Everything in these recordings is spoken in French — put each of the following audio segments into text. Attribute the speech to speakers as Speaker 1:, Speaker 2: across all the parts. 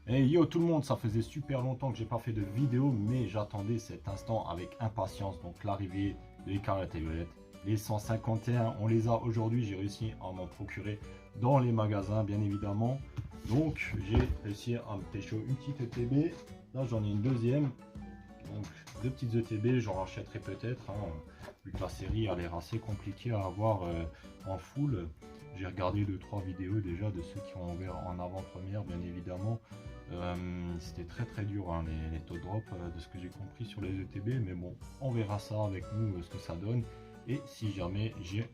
Speaker 1: Et yo tout le monde, ça faisait super longtemps que j'ai pas fait de vidéo, mais j'attendais cet instant avec impatience. Donc l'arrivée des carrettes et violettes, les 151, on les a aujourd'hui. J'ai réussi à m'en procurer dans les magasins, bien évidemment. Donc j'ai réussi à me pécho une petite ETB. Là j'en ai une deuxième. Donc deux petites ETB, j'en rachèterai peut-être, hein, vu que la série a l'air assez compliquée à avoir en full. J'ai regardé 2 3 vidéos déjà de ceux qui ont ouvert en avant-première, bien évidemment. C'était très dur, hein, les taux de drop, de ce que j'ai compris sur les ETB, mais bon, on verra ça avec nous, ce que ça donne. Et si jamais j'ai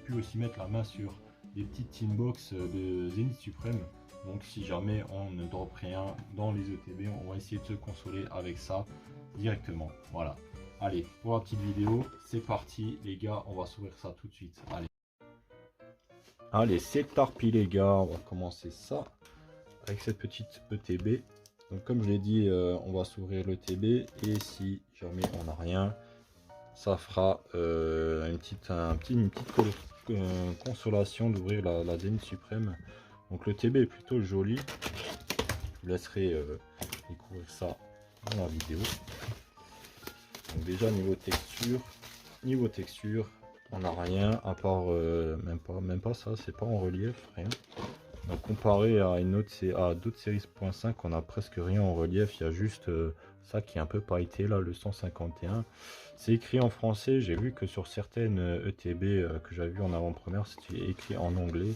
Speaker 1: pu aussi mettre la main sur des petites tin box de Zenith Supreme. Donc si jamais on ne drop rien dans les ETB, on va essayer de se consoler avec ça directement. Voilà. Allez, pour la petite vidéo, c'est parti les gars, on va s'ouvrir ça tout de suite. Allez, c'est parti les gars, on va commencer ça avec cette petite ETB. Donc comme je l'ai dit, on va s'ouvrir l'ETB et si jamais on n'a rien, ça fera une petite consolation d'ouvrir la Zenith Supreme. Donc le TB est plutôt joli. Je vous laisserai découvrir ça dans la vidéo. Donc déjà niveau texture, on n'a rien à part même pas ça, c'est pas en relief, rien. Donc comparé à d'autres séries 0.5, on a presque rien en relief. Il y a juste ça qui est un peu pailleté là, le 151. C'est écrit en français. J'ai vu que sur certaines ETB que j'avais vu en avant-première, c'était écrit en anglais.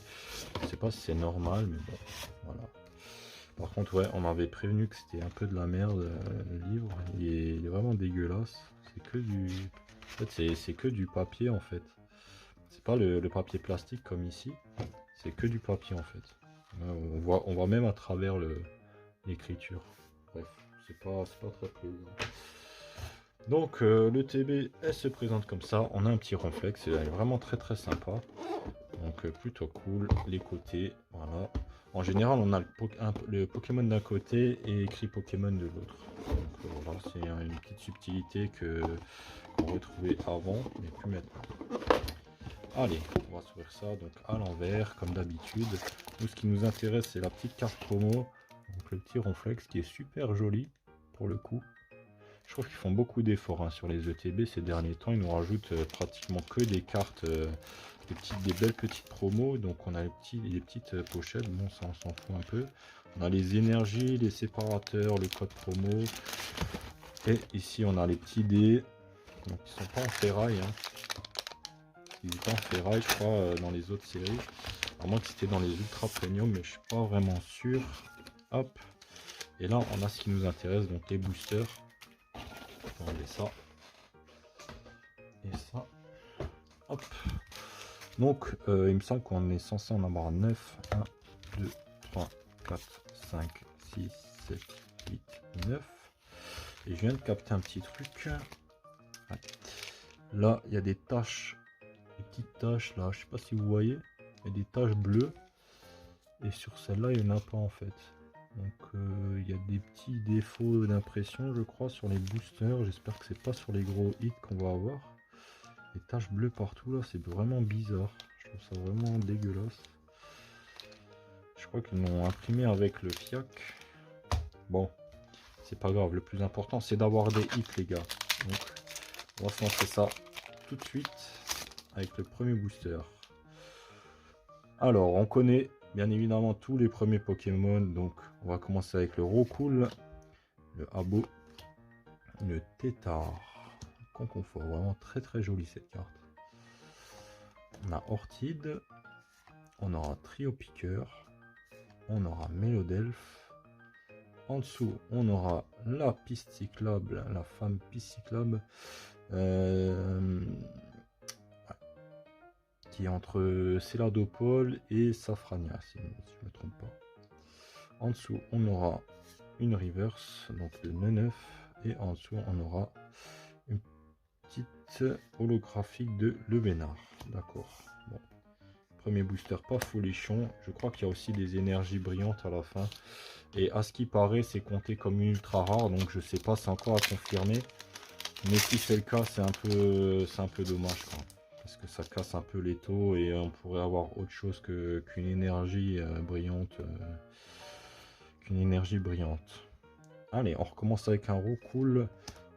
Speaker 1: Je sais pas si c'est normal, mais bon, voilà. Par contre, ouais, on m'avait prévenu que c'était un peu de la merde le livre. Il est vraiment dégueulasse. C'est que du, en fait, c'est que du papier en fait. C'est pas le papier plastique comme ici. C'est que du papier en fait. On voit même à travers l'écriture. Bref, c'est pas très plaisant. Donc le TB, elle se présente comme ça. On a un petit reflex, elle est vraiment très sympa. Donc plutôt cool. Les côtés, voilà. En général, on a le Pokémon d'un côté et écrit Pokémon de l'autre. Donc voilà, c'est une petite subtilité qu'on retrouvait avant, mais plus maintenant. Allez, on va s'ouvrir ça donc à l'envers, comme d'habitude. Nous, ce qui nous intéresse, c'est la petite carte promo. Donc le petit ronflex qui est super joli, pour le coup. Je trouve qu'ils font beaucoup d'efforts hein, sur les ETB ces derniers temps. Ils nous rajoutent pratiquement que des cartes, des belles petites promos. Donc on a les petites pochettes, bon ça on s'en fout un peu. On a les énergies, les séparateurs, le code promo. Et ici on a les petits dés. Donc ils sont pas en ferraille. Hein. Ils étaient en ferraille je crois dans les autres séries. À moins que c'était dans les ultra premium, mais je suis pas vraiment sûr. Hop. Et là on a ce qui nous intéresse, donc les boosters. On va enlever ça. Et ça. Hop. Donc il me semble qu'on est censé en avoir 9. 1, 2, 3, 4, 5, 6, 7, 8, 9. Et je viens de capter un petit truc. Ouais. Là, il y a des taches, des petites taches là, je sais pas si vous voyez. Il y a des taches bleues. Et sur celle-là, il n'y en a pas en fait. Donc il y a des petits défauts d'impression, je crois, sur les boosters. J'espère que c'est pas sur les gros hits qu'on va avoir. Les taches bleues partout là, c'est vraiment bizarre. Je trouve ça vraiment dégueulasse. Je crois qu'ils l'ont imprimé avec le FIAC. Bon, c'est pas grave. Le plus important, c'est d'avoir des hits, les gars. Donc, on va se lancer ça tout de suite avec le premier booster. Alors, on connaît bien évidemment tous les premiers Pokémon. Donc, on va commencer avec le Rocool, le Abo, le Tétard. Concours, vraiment très jolie cette carte. On a Orchid, on aura Trio Piqueur, on aura Mélodelphe. En dessous, on aura la piste cyclable, la femme piste cyclable, qui est entre Céladopole et Safrania, si je ne me trompe pas. En dessous, on aura une reverse, donc le 9, et en dessous, on aura une petite holographique de Le Bénard. D'accord. Bon. Premier booster pas folichon. Je crois qu'il y a aussi des énergies brillantes à la fin. Et à ce qui paraît, c'est compté comme une ultra rare. Donc je sais pas, c'est encore à confirmer. Mais si c'est le cas, c'est un peu dommage. Quoi. Parce que ça casse un peu les taux. Et on pourrait avoir autre chose qu'une énergie brillante. avec une énergie brillante. Allez, on recommence avec un Roucoule,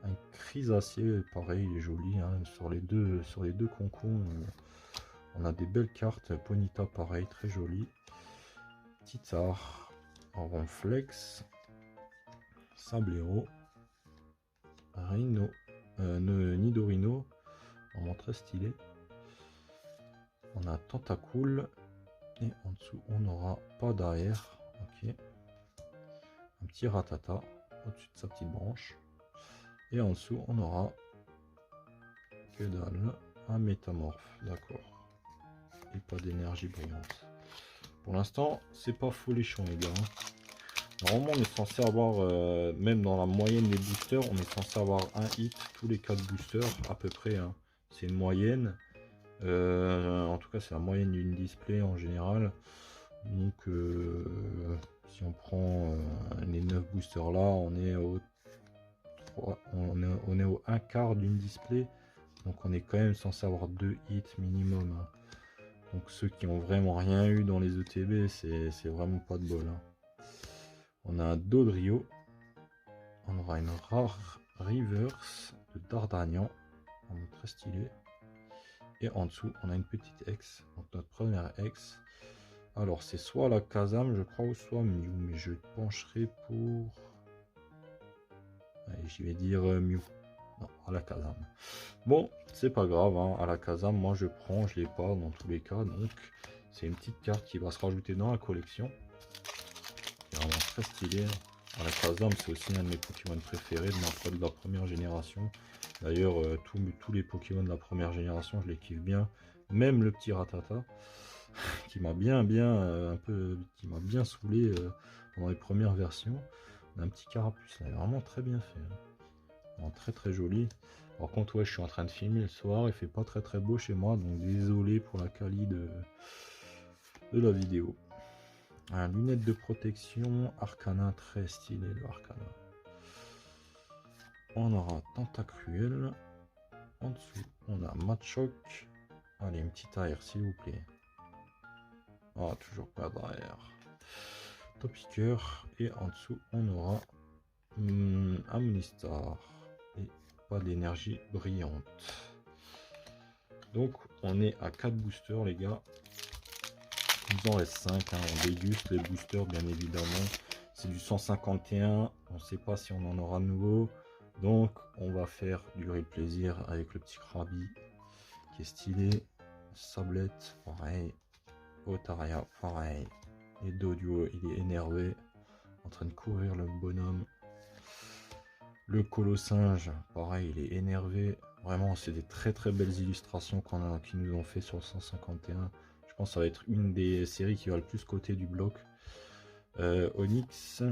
Speaker 1: un Chrysacier, pareil, il est joli, hein. Sur les deux concons, on a des belles cartes. Ponyta, pareil, très joli. Titar, Ronflex, Sablero, Rhino, Nidorino, vraiment très stylé. On a Tentacool, et en dessous, on aura pas d'arrière, ok. Un petit Ratata au-dessus de sa petite branche. Et en dessous, on aura que dalle, un métamorphe, d'accord. Et pas d'énergie brillante. Pour l'instant, c'est pas folichon, les gars. Normalement, on est censé avoir, même dans la moyenne des boosters, on est censé avoir un hit tous les 4 boosters, à peu près. Hein. C'est une moyenne. En tout cas, c'est la moyenne d'une display en général. Donc, si on prend les 9 boosters là, on est au 1 quart d'une display. Donc on est quand même censé avoir 2 hits minimum. Hein. Donc ceux qui ont vraiment rien eu dans les ETB, c'est vraiment pas de bol. Hein. On a un Dodrio. On aura une rare Reverse de Dardagnan. Très stylé. Et en dessous, on a une petite ex. Donc notre première ex. Alors c'est soit la Kazam, je crois, ou soit Mew. Mais je pencherai pour... Allez, je vais dire Mew. Non, à la Kazam. Bon, c'est pas grave, hein. À la Kazam, moi je prends, je l'ai pas dans tous les cas. Donc c'est une petite carte qui va se rajouter dans la collection. C'est vraiment très stylé. À la Kazam, c'est aussi un de mes Pokémon préférés de la première génération. D'ailleurs, tous les Pokémon de la première génération, je les kiffe bien. Même le petit Ratata, qui m'a bien saoulé dans les premières versions. On a un petit Carapuce, là, vraiment très bien fait. Hein. Très très joli. Par contre, ouais, je suis en train de filmer le soir, il fait pas très très beau chez moi, donc désolé pour la qualité de la vidéo. Lunettes de protection, Arcana, très stylé le Arcana. On aura Tentacruel. En dessous, on a Machoc. Allez, une petite arrière, s'il vous plaît. Ah, toujours pas d'arrière. Topiqueur. Et en dessous, on aura Amnistar. Et pas d'énergie brillante. Donc, on est à 4 boosters, les gars. Il nous en reste 5. Hein. On déguste les boosters, bien évidemment. C'est du 151. On ne sait pas si on en aura de nouveau. Donc, on va faire durer le plaisir avec le petit Krabi qui est stylé. Sablette, pareil. Otaria, pareil. Et Doduo, il est énervé. En train de courir le bonhomme. Le Colossinge, pareil, il est énervé. Vraiment, c'est des très très belles illustrations qu'ils nous ont fait sur le 151. Je pense que ça va être une des séries qui va le plus côté du bloc. Onyx,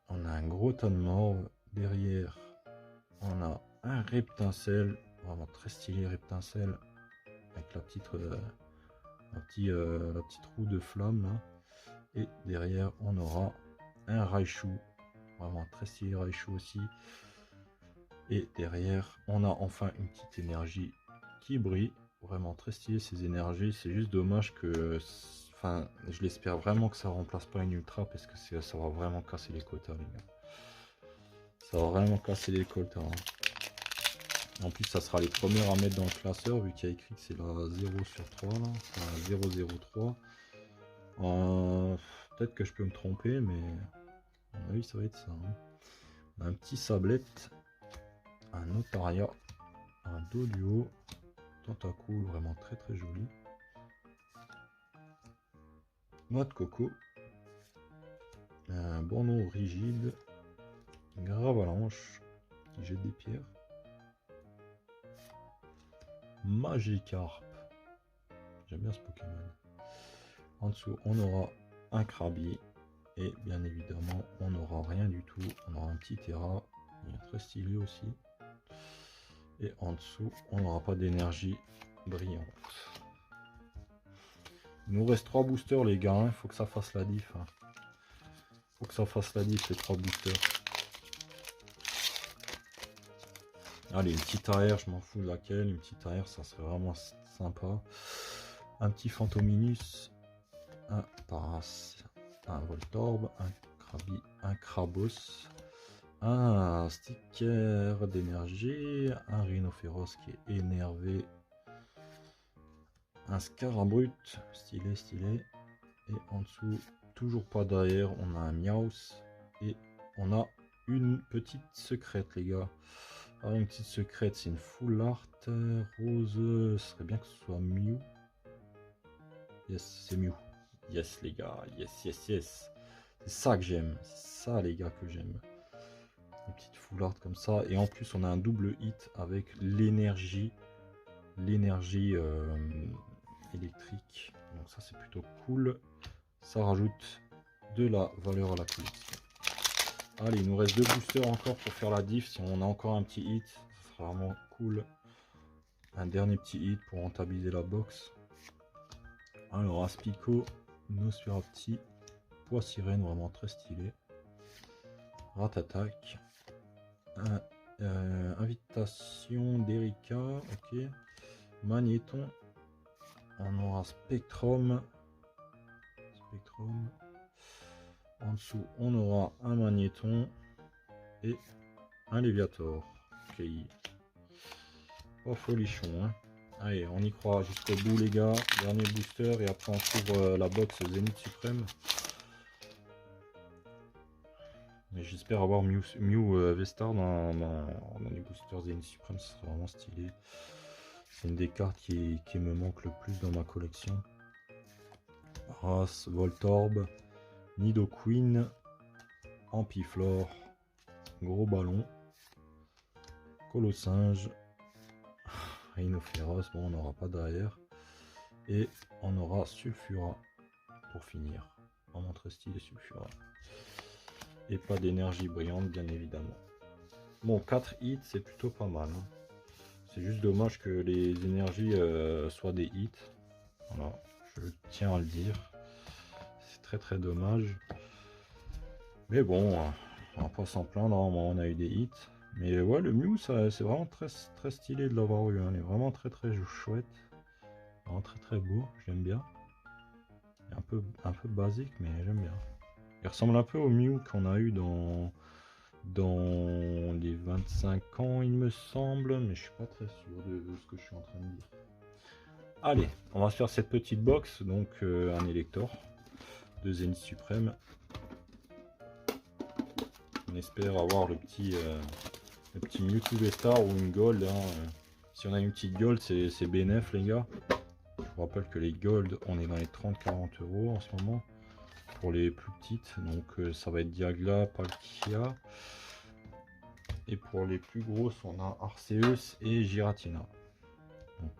Speaker 1: on a un gros tas de morts. Derrière, on a un Reptincelle, vraiment très stylé Reptincelle, avec la petite roue de flamme là. Et derrière, on aura un Raichu, vraiment très stylé Raichu aussi. Et derrière, on a enfin une petite énergie qui brille. Vraiment très stylé ces énergies. C'est juste dommage que... Enfin, je l'espère vraiment que ça remplace pas une ultra parce que ça va vraiment casser les quotas, les gars. Ça va vraiment casser les quotas. Hein. En plus, ça sera les premiers à mettre dans le classeur vu qu'il y a écrit que c'est la 0/3 là. Enfin, 003. Peut-être que je peux me tromper, mais à mon avis, ça va être ça. Hein. On a un petit Sablette. Un Otaria, un Doduo, Tentacool, vraiment très très joli. Noix de coco, un Borno rigide, Gravalanche qui jette des pierres, Magikarp, j'aime bien ce Pokémon. En dessous, on aura un Krabi et bien évidemment, on n'aura rien du tout. On aura un petit Terra, il est très stylé aussi. Et en dessous, on n'aura pas d'énergie brillante. Il nous reste 3 boosters, les gars. Il faut que ça fasse la diff. Hein. Faut que ça fasse la diff, ces 3 boosters. Allez, une petite arrière, je m'en fous de laquelle. Une petite arrière, ça serait vraiment sympa. Un petit Fantominus. Un Paras. Un Voltorb. Un un Krabos, un sticker d'énergie, un Rhinophéros qui est énervé, un Scarabrut, stylé, stylé, et en dessous, toujours pas derrière, on a un Miaus, et on a une petite secrète, les gars. Alors, une petite secrète, c'est une full art rose, ce serait bien que ce soit Mew. Yes, c'est Mew. Yes, les gars, yes, yes, yes. C'est ça que j'aime, c'est ça, les gars, que j'aime. Une petite full art comme ça, et en plus, on a un double hit avec l'énergie électrique. Donc ça, c'est plutôt cool. Ça rajoute de la valeur à la collection. Allez, il nous reste 2 boosters encore pour faire la diff. Si on a encore un petit hit, ça sera vraiment cool. Un dernier petit hit pour rentabiliser la box. Alors, Aspico, Nosferapti, Poids Sirène, vraiment très stylé. Ratatak. Invitation d'Erika, ok. Magnéton. On aura Spectrum. En dessous, on aura un Magnéton et un Léviator. Ok. Pas folichon, hein. Allez, on y croit jusqu'au bout, les gars. Dernier booster et après on couvre la box Zénith Suprême. Mais j'espère avoir Mew Vestar dans les boosters Zénith Suprême, ce sera vraiment stylé. C'est une des cartes qui me manque le plus dans ma collection. Race, Voltorb, Nidoqueen, Ampiflore, Gros Ballon, Colossinge, Rhinophéros, bon on n'aura pas derrière. Et on aura Sulfura pour finir. Vraiment très stylé Sulfura. Et pas d'énergie brillante bien évidemment. Bon, 4 hits c'est plutôt pas mal. Hein. C'est juste dommage que les énergies soient des hits. Voilà, je tiens à le dire. C'est très dommage. Mais bon, on va pas s'en plaindre, on a eu des hits. Mais ouais, le Mew, c'est vraiment très stylé de l'avoir eu. Hein. Il est vraiment très chouette. Vraiment très beau, j'aime bien. Un peu basique, mais j'aime bien. Il ressemble un peu au Mew qu'on a eu dans les 25 ans, il me semble. Mais je suis pas très sûr de ce que je suis en train de dire. Allez, on va se faire cette petite box. Donc un Elector de Zénith Suprême. On espère avoir le petit Mewtwo V-Star ou une Gold. Hein. Si on a une petite Gold, c'est bénéf, les gars. Je vous rappelle que les Gold, on est dans les 30-40 € en ce moment. Pour les plus petites. Donc ça va être Diagla, Palkia. Et pour les plus grosses, on a Arceus et Giratina. Donc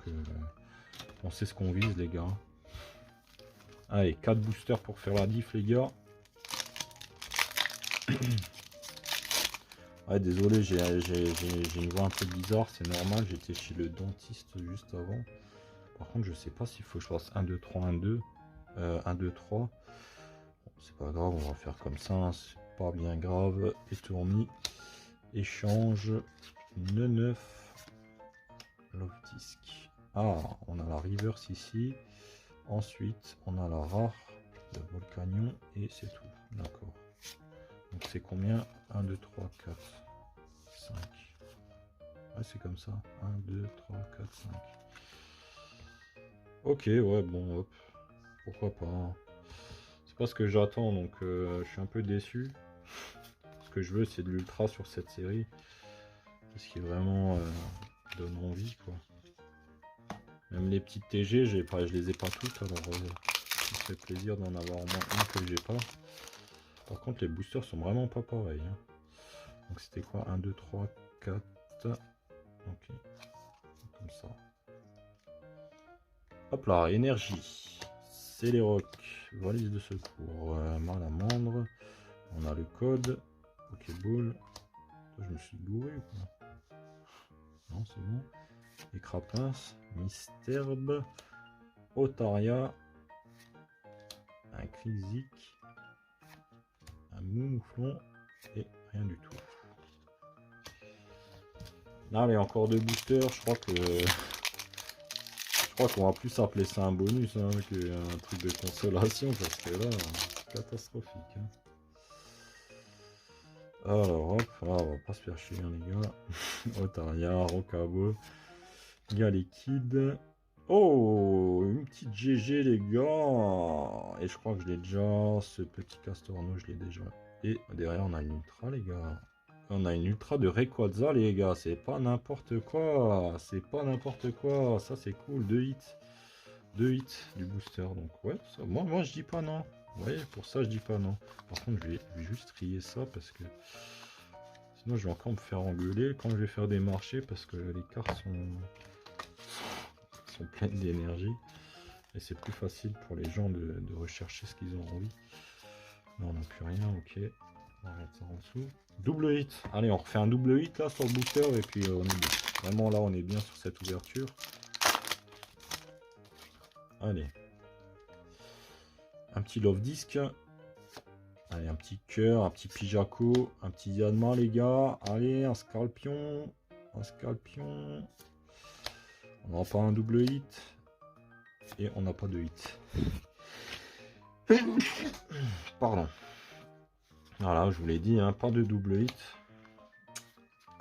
Speaker 1: on sait ce qu'on vise, les gars. Allez, 4 boosters pour faire la diff, les gars. Ouais, désolé, j'ai une voix un peu bizarre, c'est normal, j'étais chez le dentiste juste avant. Par contre, je sais pas s'il faut que je fasse 1, 2, 3, 1, 2. 1, 2, 3. Bon, c'est pas grave, on va faire comme ça, hein, c'est pas bien grave. Étourni, échange, 9, Loftisk. Ah, on a la reverse ici. Ensuite, on a la rare, le Volcanion, et c'est tout. D'accord. Donc c'est combien? 1, 2, 3, 4, 5. Ouais, c'est comme ça. 1, 2, 3, 4, 5. Ok, ouais, bon, hop. Pourquoi pas. Hein. C'est pas ce que j'attends, donc je suis un peu déçu. Ce que je veux, c'est de l'ultra sur cette série. Ce qui vraiment donne envie, quoi. Même les petites TG, je les ai pas toutes, alors ça me fait plaisir d'en avoir au moins une que j'ai pas. Par contre, les boosters sont vraiment pas pareils. Hein. Donc c'était quoi? 1, 2, 3, 4. Ok. Comme ça. Hop là, énergie. C'est les rocs. Valise de secours. Malamandre. On a le code. Pokéball. Je me suis gouré ou quoi? Non, c'est bon. Écrapins. Misterbe. Otaria. Un Clixic. Un Mouflon. Et rien du tout. Là, allez, encore 2 boosters. Je crois qu'on va plus appeler ça un bonus hein, qu'un truc de consolation parce que là, c'est catastrophique. Hein. Alors hop, là, on va pas se faire chier hein, les gars. Otaria, Rocabo, Galekid. Oh, une petite GG les gars. Et je crois que je l'ai déjà. Ce petit Castorno, je l'ai déjà. Et derrière, on a une ultra les gars. On a une ultra de Rayquaza les gars. C'est pas n'importe quoi. C'est pas n'importe quoi. Ça c'est cool. 2 hits. 2 hits du booster. Donc ouais, ça, moi je dis pas non. Ouais, pour ça je dis pas non. Par contre, je vais juste trier ça parce que sinon je vais encore me faire engueuler quand je vais faire des marchés parce que les cartes sont pleines d'énergie. Et c'est plus facile pour les gens de rechercher ce qu'ils ont envie. Là on n'a plus rien, ok. On va mettre ça en dessous. Double hit. Allez, on refait un double hit là sur le booster et puis on est bien. Vraiment là on est bien sur cette ouverture. Allez. Un petit love disc. Allez, un petit cœur, un petit Pijaco, un petit Yanma les gars. Allez, un Scorpion. Un Scorpion. On n'a pas un double hit. Et on n'a pas de hit. Pardon. Voilà, je vous l'ai dit, hein, pas de double hit.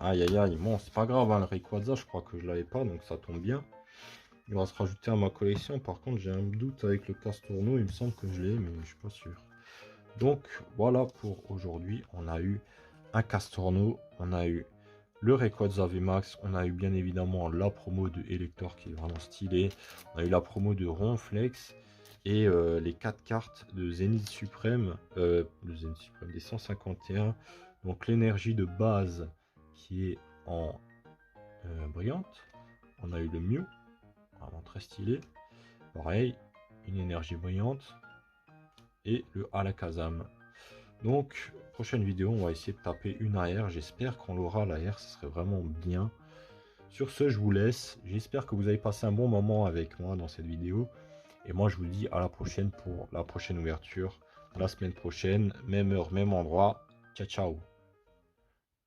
Speaker 1: Aïe aïe aïe, bon c'est pas grave, hein, le Rayquaza je crois que je l'avais pas, donc ça tombe bien. Il va se rajouter à ma collection, par contre j'ai un doute avec le Castorno, il me semble que je l'ai, mais je suis pas sûr. Donc voilà pour aujourd'hui, on a eu un Castorno, on a eu le Rayquaza VMAX, on a eu bien évidemment la promo de Elector qui est vraiment stylée, on a eu la promo de Ronflex, et les 4 cartes de Zénith Suprême, des 151. Donc l'énergie de base qui est en brillante. On a eu le Mew, vraiment très stylé. Pareil, une énergie brillante. Et le Alakazam. Donc, prochaine vidéo, on va essayer de taper une AR. J'espère qu'on l'aura l'AR, ce serait vraiment bien. Sur ce, je vous laisse. J'espère que vous avez passé un bon moment avec moi dans cette vidéo. Et moi, je vous dis à la prochaine pour la prochaine ouverture. La semaine prochaine, même heure, même endroit. Ciao, ciao.